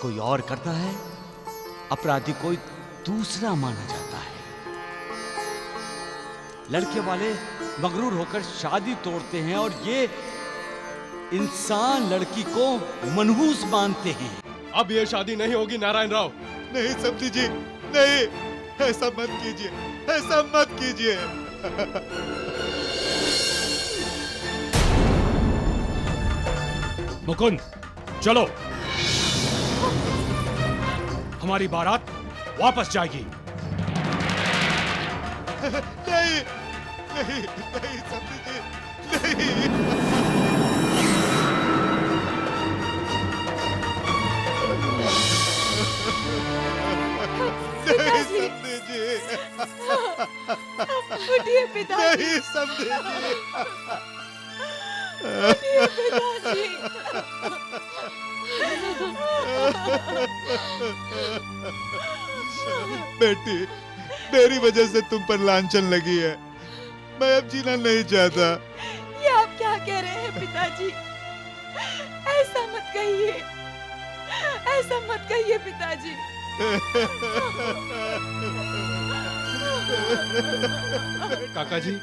कोई और करता है, अपराधी कोई दूसरा माना जाता है। लड़के वाले मगरूर होकर शादी तोड़ते हैं और ये इंसान लड़की को मनहूस मानते हैं। अब ये शादी नहीं होगी नारायण राव। नहीं समझी जी, नहीं, ऐसा मत कीजिए, ऐसा मत कीजिए। मुकुंद, चलो, हमारी बारात वापस जाएगी। नहीं नहीं नहीं समझी जी, नहीं। नहीं समझी जी, उठिए पिताजी। नहीं समझी जी, उठिए पिताजी। बेटी, मेरी वजह से तुम पर लांछन लगी है। मैं अब जीना नहीं चाहता। ये आप क्या कह रहे हैं पिताजी? ऐसा मत कहिए, ऐसा मत कहिए पिताजी। काका जी,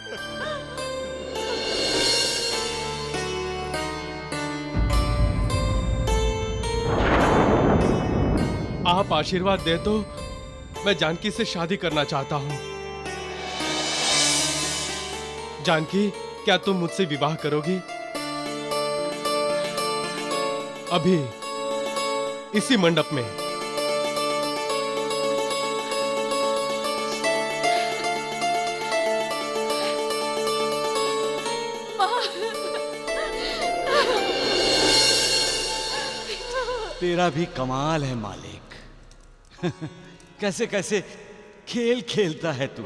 आप आशीर्वाद दे तो मैं जानकी से शादी करना चाहता हूं। जानकी, क्या तुम मुझसे विवाह करोगी? अभी इसी मंडप में। तेरा भी कमाल है मालिक। कैसे कैसे खेल खेलता है तू,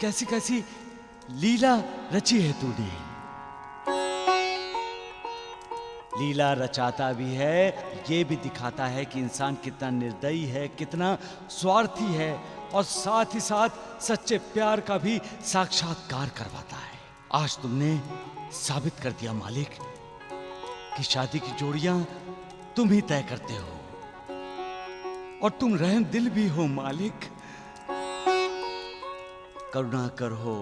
कैसी कैसी लीला रची है तूने। लीला रचाता भी है, ये भी दिखाता है कि इंसान कितना निर्दयी है, कितना स्वार्थी है, और साथ ही साथ सच्चे प्यार का भी साक्षात्कार करवाता है। आज तुमने साबित कर दिया मालिक कि शादी की जोड़ियां तुम ही तय करते हो, और तुम रहम दिल भी हो मालिक। करुणाकर हो,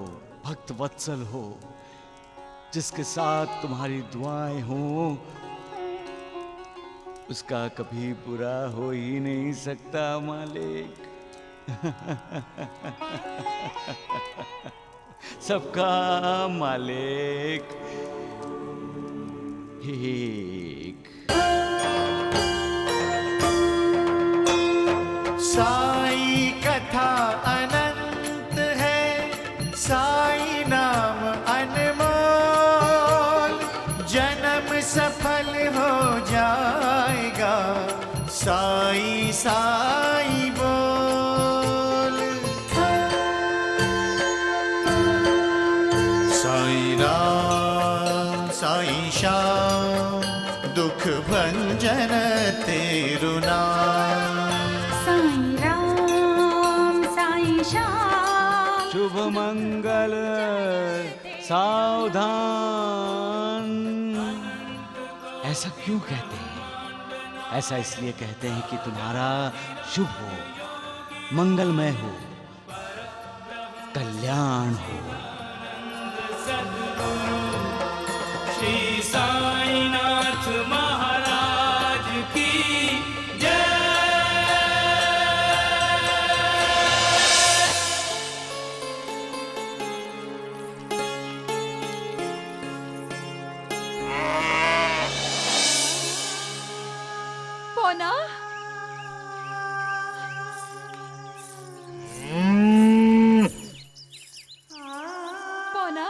भक्त वत्सल हो, जिसके साथ तुम्हारी दुआएं हो उसका कभी बुरा हो ही नहीं सकता मालिक। सबका मालिक एक। साई कथा अनंत है, साई नाम अनमोल, जन्म सफल हो जाएगा, साई साई बोल। साई राम साई श्याम, दुख भंजन तेरु नाम। साई राम साई श्याम, शुभ मंगल सावधान। ऐसा क्यों कहते हैं? ऐसा इसलिए कहते हैं कि तुम्हारा शुभ हो, मंगलमय हो, कल्याण हो। श्री साईनाथ महाराज की जय। पौना, पौना,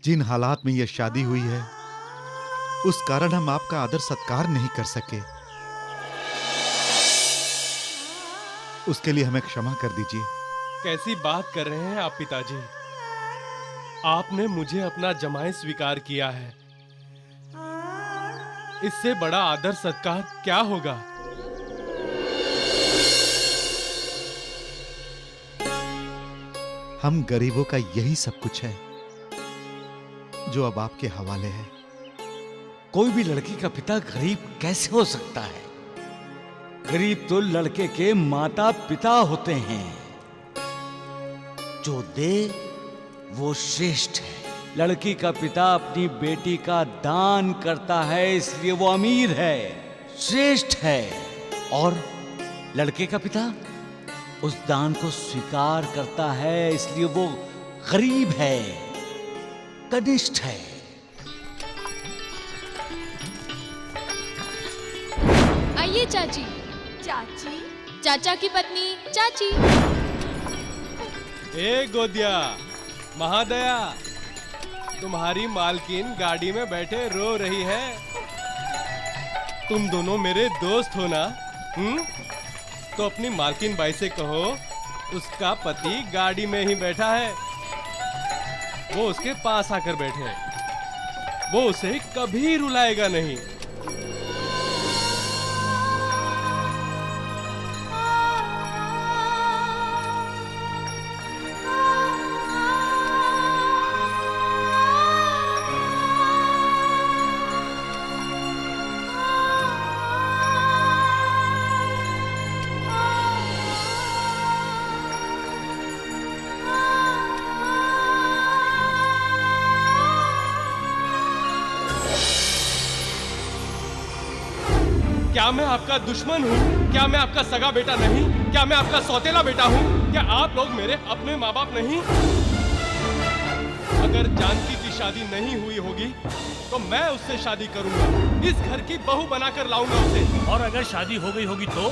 जिन हालात में यह शादी हुई है उस कारण हम आपका आदर सत्कार नहीं कर सके, उसके लिए हमें क्षमा कर दीजिए। कैसी बात कर रहे हैं आप पिताजी? आपने मुझे अपना जमाई स्वीकार किया है, इससे बड़ा आदर सत्कार क्या होगा? हम गरीबों का यही सब कुछ है जो अब आपके हवाले है। कोई भी लड़की का पिता गरीब कैसे हो सकता है? गरीब तो लड़के के माता पिता होते हैं। जो दे वो श्रेष्ठ है। लड़की का पिता अपनी बेटी का दान करता है, इसलिए वो अमीर है, श्रेष्ठ है। और लड़के का पिता उस दान को स्वीकार करता है, इसलिए वो गरीब है, कनिष्ठ है। आइए चाची। चाची, चाचा की पत्नी चाची। ए गोदिया, महादया, तुम्हारी मालकिन गाड़ी में बैठे रो रही है। तुम दोनों मेरे दोस्त हो ना? तो अपनी मालकिन बाई से कहो उसका पति गाड़ी में ही बैठा है, वो उसके पास आकर बैठे, वो उसे कभी रुलाएगा नहीं। क्या मैं आपका दुश्मन हूँ? क्या मैं आपका सगा बेटा नहीं? क्या मैं आपका सौतेला बेटा हूँ? क्या आप लोग मेरे अपने माँ बाप नहीं? अगर जानकी की शादी नहीं हुई होगी तो मैं उससे शादी करूंगा। इस घर की बहू बनाकर लाऊंगा उसे। और अगर शादी हो गई होगी तो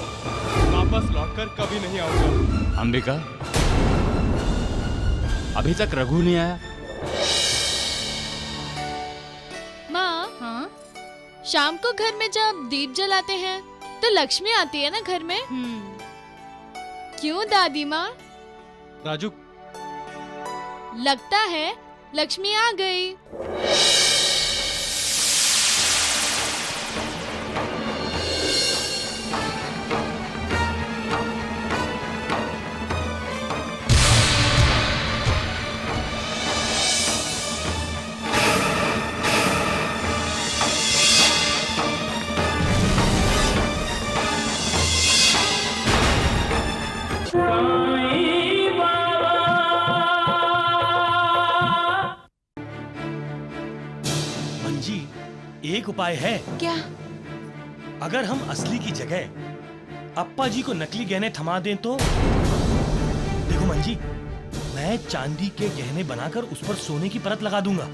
वापस लौटकर कभी नहीं आऊंगा। अंबिका, अभी तक रघु नहीं आया? माँ, हाँ? शाम को घर में जब दीप जलाते हैं तो लक्ष्मी आती है ना घर में? क्यों दादी माँ? राजू, लगता है लक्ष्मी आ गई। मंजी, एक उपाय है। क्या? अगर हम असली की जगह अप्पा जी को नकली गहने थमा दें तो? देखो मंजी, मैं चांदी के गहने बनाकर उस पर सोने की परत लगा दूंगा।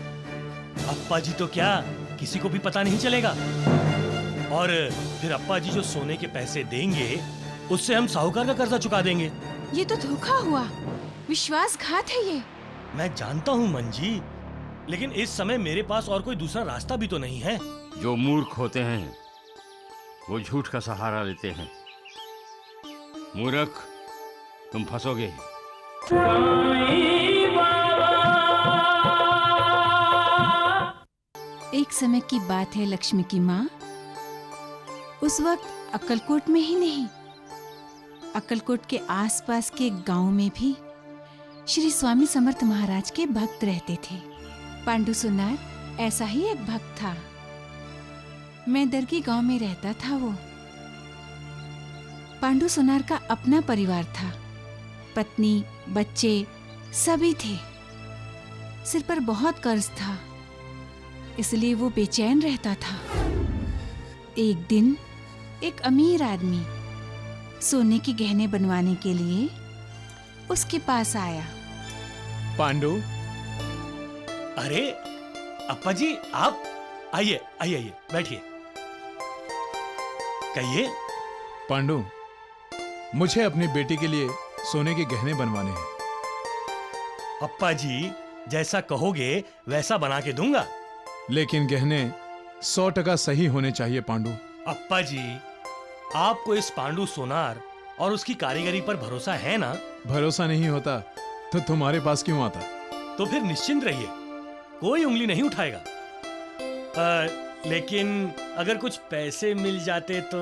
अप्पा जी तो क्या, किसी को भी पता नहीं चलेगा। और फिर अप्पा जी जो सोने के पैसे देंगे उससे हम साहूकार का कर्जा चुका देंगे। ये तो धोखा हुआ, विश्वासघात है ये। मैं जानता हूँ मंजी, लेकिन इस समय मेरे पास और कोई दूसरा रास्ता भी तो नहीं है। जो मूर्ख होते हैं वो झूठ का सहारा लेते हैं। मूर्ख, तुम फंसोगे। एक समय की बात है लक्ष्मी की माँ। उस वक्त अक्कलकोट में ही नहीं, अक्कलकोट के आसपास के गांव में भी श्री स्वामी समर्थ महाराज के भक्त रहते थे। पांडु सुनार ऐसा ही एक भक्त था। मैं दरगी गांव में रहता था वो। पांडु सुनार का अपना परिवार था, पत्नी, बच्चे सभी थे। सिर पर बहुत कर्ज था, इसलिए वो बेचैन रहता था। एक दिन एक अमीर आदमी सोने के गहने बनवाने के लिए उसके पास आया। पांडु, अरे अप्पा जी, आप आइए आइए आइए, बैठिए। कहिए। पांडु, मुझे अपनी बेटी के लिए सोने के गहने बनवाने हैं। अप्पा जी, जैसा कहोगे वैसा बना के दूंगा। लेकिन गहने 100% सही होने चाहिए पांडु। अप्पा जी, आपको इस पांडु सोनार और उसकी कारीगरी पर भरोसा है ना? भरोसा नहीं होता तो तुम्हारे पास क्यों आता? तो फिर निश्चिंत रहिए, कोई उंगली नहीं उठाएगा। लेकिन अगर कुछ पैसे मिल जाते तो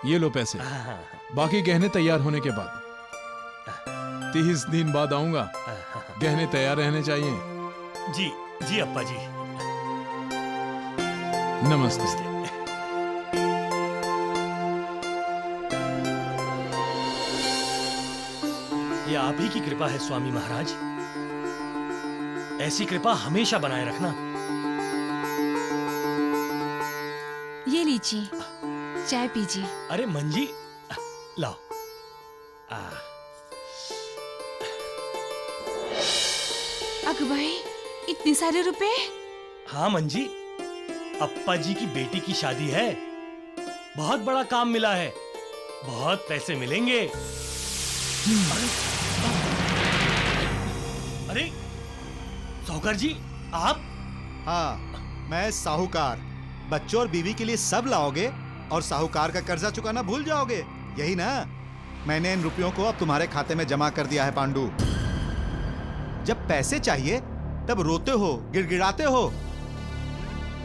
ये लो पैसे, बाकी गहने तैयार होने के बाद। 30 दिन बाद आऊंगा, गहने तैयार रहने चाहिए। जी जी अप्पा जी। नमस्ते। ये आप ही की कृपा है स्वामी महाराज। ऐसी कृपा हमेशा बनाए रखना। ये लीजिए, चाय पीजिए। अरे मंजी, लाओ। अगुवाई, इतने सारे रुपए? हाँ मंजी, अप्पा जी की बेटी की शादी है, बहुत बड़ा काम मिला है, बहुत पैसे मिलेंगे। अरे साहूकार जी, आप? हाँ, मैं साहूकार। बच्चों और बीवी के लिए सब लाओगे और साहूकार का कर्जा चुकाना भूल जाओगे, यही ना? मैंने इन रुपयों को अब तुम्हारे खाते में जमा कर दिया है पांडु। जब पैसे चाहिए तब रोते हो, गिड़गिड़ाते हो,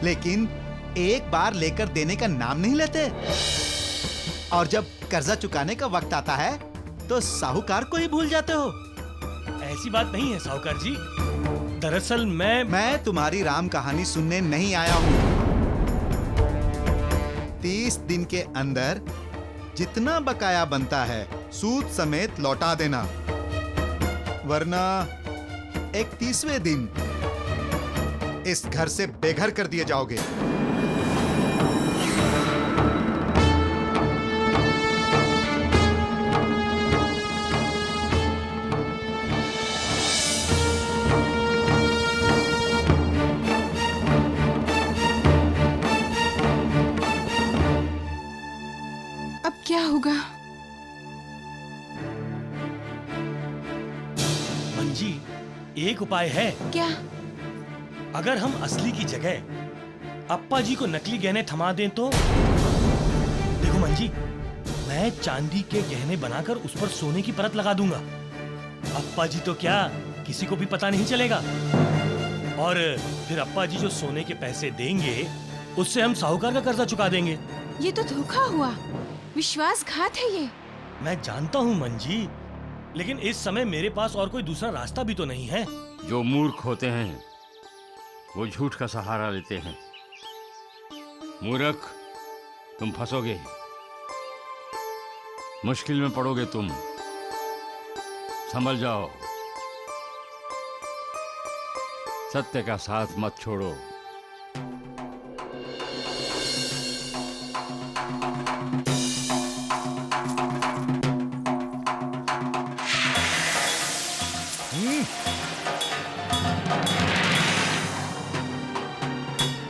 लेकिन एक बार लेकर देने का नाम नहीं लेते। और जब कर्जा चुकाने का वक्त आता है तो साहूकार को ही भूल जाते हो। ऐसी बात नहीं है साहूकार जी, दरअसल मैं तुम्हारी राम कहानी सुनने नहीं आया हूं। 30 दिन के अंदर जितना बकाया बनता है सूद समेत लौटा देना, वरना 31वें दिन इस घर से बेघर कर दिए जाओगे। होगा? मंजी, एक उपाय है। क्या? अगर हम असली की जगह अप्पा जी को नकली गहने थमा दें तो? देखो मंजी, मैं चांदी के गहने बनाकर उस पर सोने की परत लगा दूंगा। अप्पा जी तो क्या, किसी को भी पता नहीं चलेगा। और फिर अप्पा जी जो सोने के पैसे देंगे उससे हम साहूकार का कर्जा चुका देंगे। ये तो धोखा हुआ, विश्वासघात है ये। मैं जानता हूँ मंजी, लेकिन इस समय मेरे पास और कोई दूसरा रास्ता भी तो नहीं है। जो मूर्ख होते हैं वो झूठ का सहारा लेते हैं। मूर्ख, तुम फंसोगे, मुश्किल में पड़ोगे तुम। संभल जाओ, सत्य का साथ मत छोड़ो।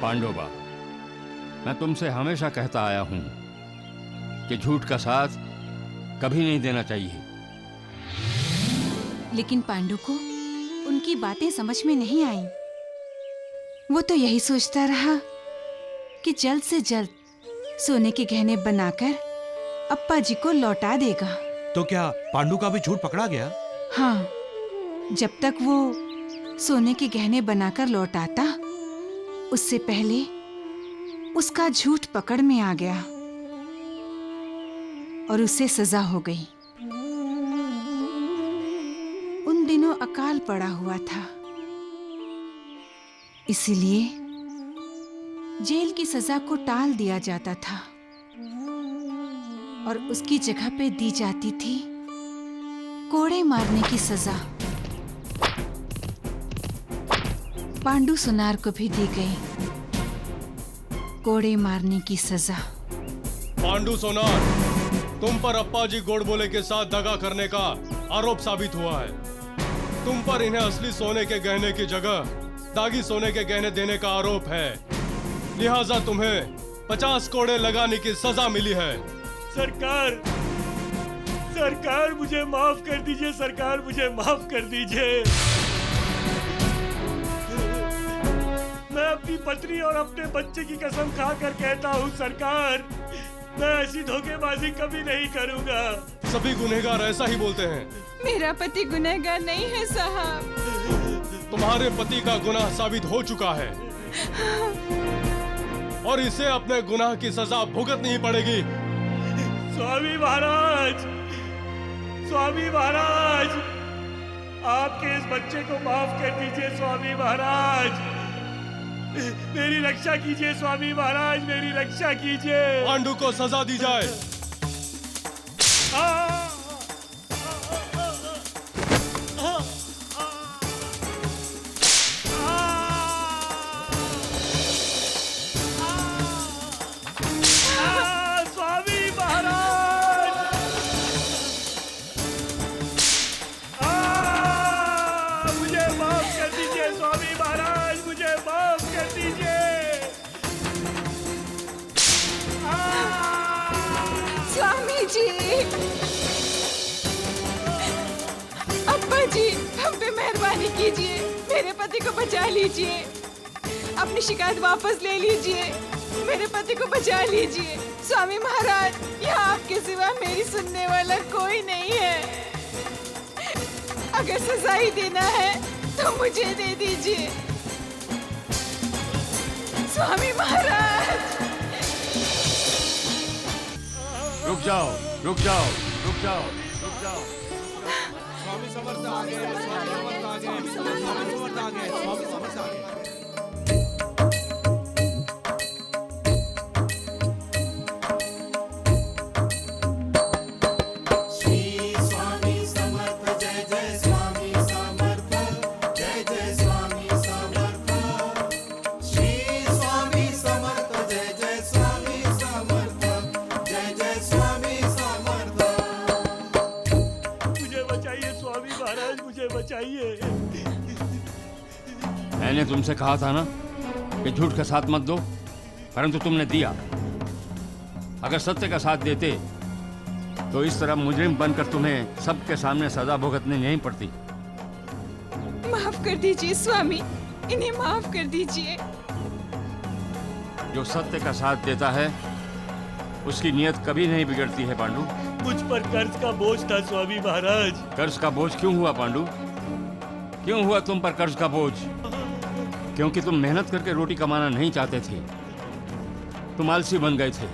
पांडोबा, मैं तुमसे हमेशा कहता आया हूं कि झूठ का साथ कभी नहीं देना चाहिए। लेकिन पांडु को उनकी बातें समझ में नहीं आई। वो तो यही सोचता रहा कि जल्द से जल्द सोने के गहने बनाकर अप्पा जी को लौटा देगा। तो क्या पांडु का भी झूठ पकड़ा गया? हाँ, जब तक वो सोने के गहने बनाकर लौटाता, उससे पहले उसका झूठ पकड़ में आ गया और उसे सजा हो गई। उन दिनों अकाल पड़ा हुआ था, इसीलिए जेल की सजा को टाल दिया जाता था और उसकी जगह पे दी जाती थी कोड़े मारने की सजा। पांडु सुनार को भी दी गई कोड़े मारने की सजा। पांडु सोनार, तुम पर अप्पा जी गोडबोले के साथ दगा करने का आरोप साबित हुआ है। तुम पर इन्हें असली सोने के गहने की जगह दागी सोने के गहने देने का आरोप है, लिहाजा तुम्हें 50 कोड़े लगाने की सजा मिली है। सरकार, सरकार मुझे माफ कर दीजिए, सरकार मुझे माफ कर दीजिए। मैं अपनी पत्नी और अपने बच्चे की कसम खाकर कहता हूँ सरकार, मैं ऐसी धोखेबाजी कभी नहीं करूँगा। सभी गुनहगार ऐसा ही बोलते हैं। मेरा पति गुनहगार नहीं है साहब। तुम्हारे पति का गुनाह साबित हो चुका है और इसे अपने गुनाह की सजा भुगतनी ही पड़ेगी। स्वामी महाराज, स्वामी महाराज, आपके इस बच्चे को माफ कर दीजिए स्वामी महाराज। मेरी रक्षा कीजिए स्वामी महाराज, मेरी रक्षा कीजिए। पांडु को सजा दी जाए। स्वामी महाराज, मुझे माफ कर दीजिए स्वामी महाराज, मुझे माफ कर दीजिए। स्वामी जी, अप्पा जी, हम पे मेहरबानी कीजिए, मेरे पति को बचा लीजिए, अपनी शिकायत वापस ले लीजिए, मेरे पति को बचा लीजिए। स्वामी महाराज, यहाँ आपके सिवा मेरी सुनने वाला कोई नहीं है। अगर सजा ही देना है तो मुझे दे दीजिए स्वामी महाराज। रुक जाओ, रुक जाओ, रुक जाओ, रुक जाओ। स्वामी समर्थ आ गए, स्वामी समर्थ आ गए, स्वामी समर्थ आ गए, स्वामी समर्थ आ गए। मैंने तुमसे कहा था ना कि झूठ का साथ मत दो, परंतु तुमने दिया। अगर सत्य का साथ देते तो इस तरह मुजरिम बनकर तुम्हें सबके सामने सजा भुगतनी नहीं पड़ती। माफ कर दीजिए स्वामी, इन्हें माफ कर दीजिए। जो सत्य का साथ देता है उसकी नीयत कभी नहीं बिगड़ती है पांडु। मुझ पर कर्ज का बोझ था स्वामी महाराज। कर्ज का बोझ क्यों हुआ पांडु? क्यों हुआ तुम पर कर्ज का बोझ? क्योंकि तुम मेहनत करके रोटी कमाना नहीं चाहते थे, तुम आलसी बन गए थे,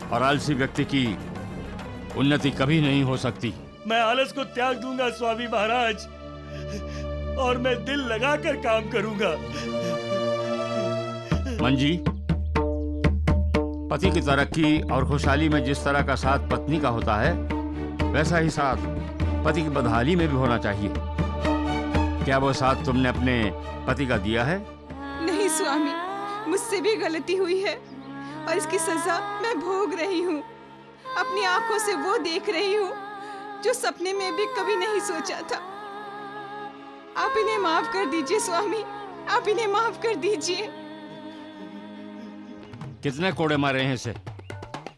और आलसी व्यक्ति की उन्नति कभी नहीं हो सकती। मैं आलस को त्याग दूंगा स्वामी महाराज, और मैं दिल लगाकर काम करूंगा। मंजी, पति की तरक्की और खुशहाली में जिस तरह का साथ पत्नी का होता है, वैसा ही साथ पति की बदहाली में भी होना चाहिए। क्या वो साथ तुमने अपने पति का दिया है? नहीं स्वामी, मुझसे भी गलती हुई है और इसकी सजा मैं भोग रही हूँ। अपनी आंखों से वो देख रही हूँ जो सपने में भी कभी नहीं सोचा था। आप इन्हें माफ कर दीजिए स्वामी, आप इन्हें माफ कर दीजिए। कितने कोड़े मारे हैं इसे?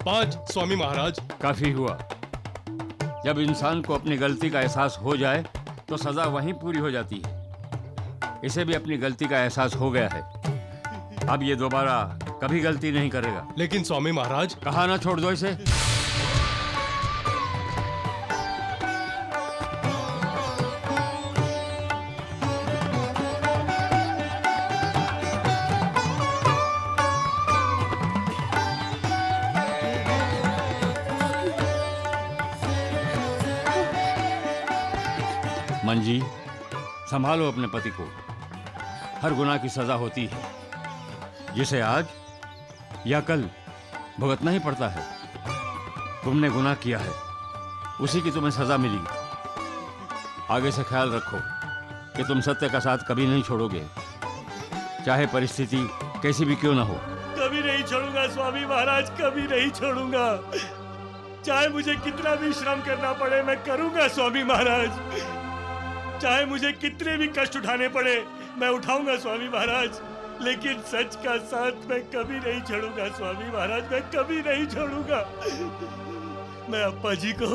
5 स्वामी महाराज। काफी हुआ। जब इंसान को अपनी गलती का एहसास हो जाए तो सजा वहीं पूरी हो जाती है। इसे भी अपनी गलती का एहसास हो गया है, अब ये दोबारा कभी गलती नहीं करेगा। लेकिन स्वामी महाराज, कहा ना छोड़ दो इसे। मंजी, संभालो अपने पति को। हर गुनाह की सजा होती है, जिसे आज या कल भुगतना ही पड़ता है। तुमने गुनाह किया है, उसी की तुम्हें सजा मिली। आगे से ख्याल रखो कि तुम सत्य का साथ कभी नहीं छोड़ोगे, चाहे परिस्थिति कैसी भी क्यों ना हो। कभी नहीं छोड़ूंगा स्वामी महाराज, कभी नहीं छोड़ूंगा। चाहे मुझे कितना भी श्रम करना पड़े मैं करूंगा स्वामी महाराज। चाहे मुझे कितने भी कष्ट उठाने पड़े मैं उठाऊंगा स्वामी महाराज। लेकिन सच का साथ मैं कभी नहीं छोड़ूंगा स्वामी महाराज, मैं कभी नहीं छोड़ूंगा। मैं अप्पा जी को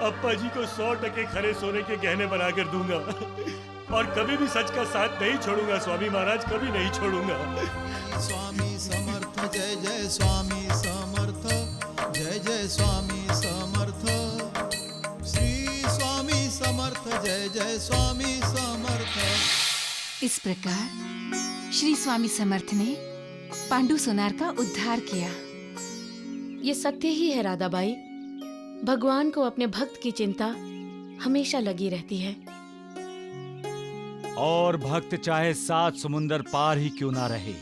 100% खरे सोने के गहने बनाकर दूंगा, और कभी भी सच का साथ नहीं छोड़ूंगा स्वामी महाराज, कभी नहीं छोड़ूंगा। स्वामी समर्थ, जय जय स्वामी समर्थ, जय जय स्वामी समर्थ, श्री स्वामी समर्थ, जय जय स्वामी समर्थ। इस प्रकार श्री स्वामी समर्थ ने पांडु सोनार का उद्धार किया। ये सत्य ही है राधाबाई, भगवान को अपने भक्त की चिंता हमेशा लगी रहती है। और भक्त चाहे 7 समुंदर पार ही क्यों ना रहे,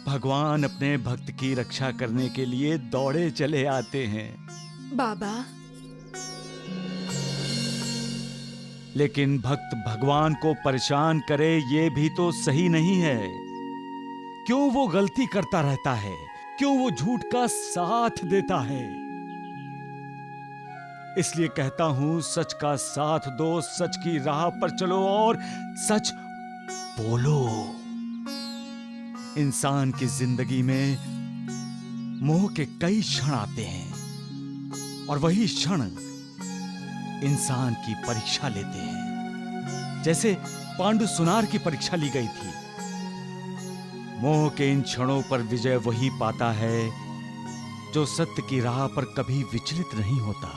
भगवान अपने भक्त की रक्षा करने के लिए दौड़े चले आते हैं। बाबा, लेकिन भक्त भगवान को परेशान करे ये भी तो सही नहीं है। क्यों वो गलती करता रहता है? क्यों वो झूठ का साथ देता है? इसलिए कहता हूं, सच का साथ दो, सच की राह पर चलो और सच बोलो। इंसान की जिंदगी में मोह के कई क्षण आते हैं, और वही क्षण इंसान की परीक्षा लेते हैं, जैसे पांडु सुनार की परीक्षा ली गई थी। मोह के इन क्षणों पर विजय वही पाता है जो सत्य की राह पर कभी विचलित नहीं होता,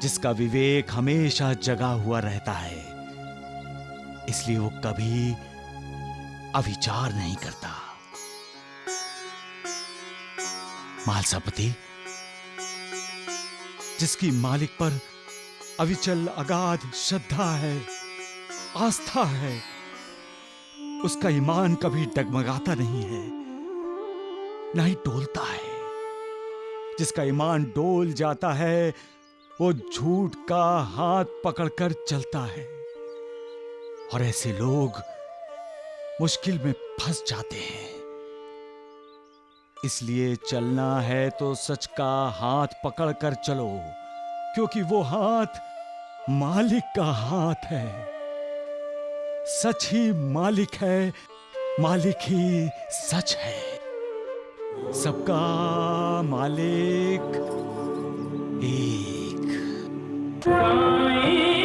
जिसका विवेक हमेशा जगा हुआ रहता है, इसलिए वो कभी अविचार नहीं करता। मालसापति, जिसकी मालिक पर अविचल अगाध श्रद्धा है, आस्था है, उसका ईमान कभी डगमगाता नहीं है, ना ही डोलता है। जिसका ईमान डोल जाता है वो झूठ का हाथ पकड़कर चलता है, और ऐसे लोग मुश्किल में फंस जाते हैं। इसलिए चलना है तो सच का हाथ पकड़कर चलो, क्योंकि वो हाथ मालिक का हाथ है। सच ही मालिक है, मालिक ही सच है। सबका मालिक एक। साईं